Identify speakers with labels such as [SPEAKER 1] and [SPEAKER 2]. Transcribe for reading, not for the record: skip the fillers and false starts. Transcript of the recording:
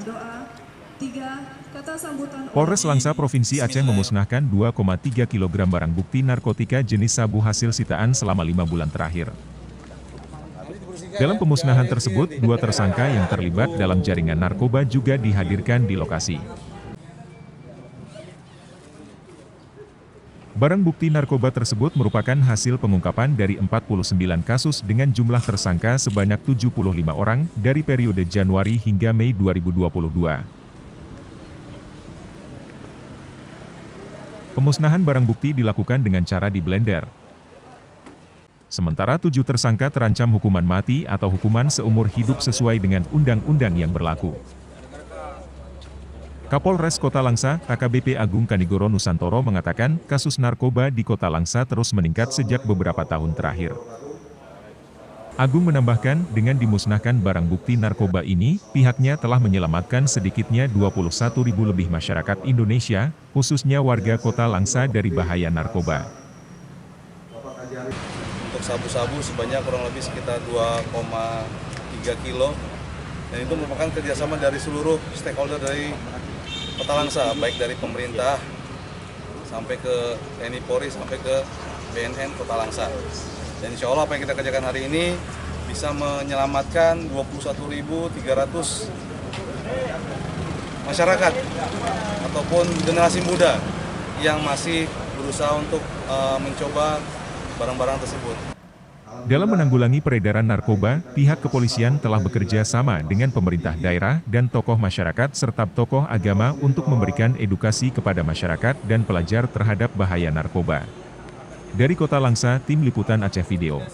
[SPEAKER 1] doa. 3. Kata sambutan.
[SPEAKER 2] Polres Langsa Provinsi Aceh memusnahkan 2,3 kg barang bukti narkotika jenis sabu hasil sitaan selama 5 bulan terakhir. Dalam pemusnahan tersebut, 2 tersangka yang terlibat dalam jaringan narkoba juga dihadirkan di lokasi. Barang bukti narkoba tersebut merupakan hasil pengungkapan dari 49 kasus dengan jumlah tersangka sebanyak 75 orang dari periode Januari hingga Mei 2022. Pemusnahan barang bukti dilakukan dengan cara di blender. Sementara 7 tersangka terancam hukuman mati atau hukuman seumur hidup sesuai dengan undang-undang yang berlaku. Kapolres Kota Langsa, AKBP Agung Kanigoro Nusantoro mengatakan kasus narkoba di Kota Langsa terus meningkat sejak beberapa tahun terakhir. Agung menambahkan, dengan dimusnahkan barang bukti narkoba ini, pihaknya telah menyelamatkan sedikitnya 21.000 lebih masyarakat Indonesia, khususnya warga Kota Langsa dari bahaya narkoba.
[SPEAKER 3] Untuk sabu-sabu sebanyak kurang lebih sekitar 2,3 kilo, dan itu merupakan kerjasama dari seluruh stakeholder dari Kota Langsa, baik dari pemerintah sampai ke TNI Polri sampai ke BNN Kota Langsa. Dan insya Allah apa yang kita kerjakan hari ini bisa menyelamatkan 21.300 masyarakat ataupun generasi muda yang masih berusaha untuk mencoba barang-barang tersebut.
[SPEAKER 2] Dalam menanggulangi peredaran narkoba, pihak kepolisian telah bekerja sama dengan pemerintah daerah dan tokoh masyarakat serta tokoh agama untuk memberikan edukasi kepada masyarakat dan pelajar terhadap bahaya narkoba. Dari Kota Langsa, Tim Liputan Aceh Video.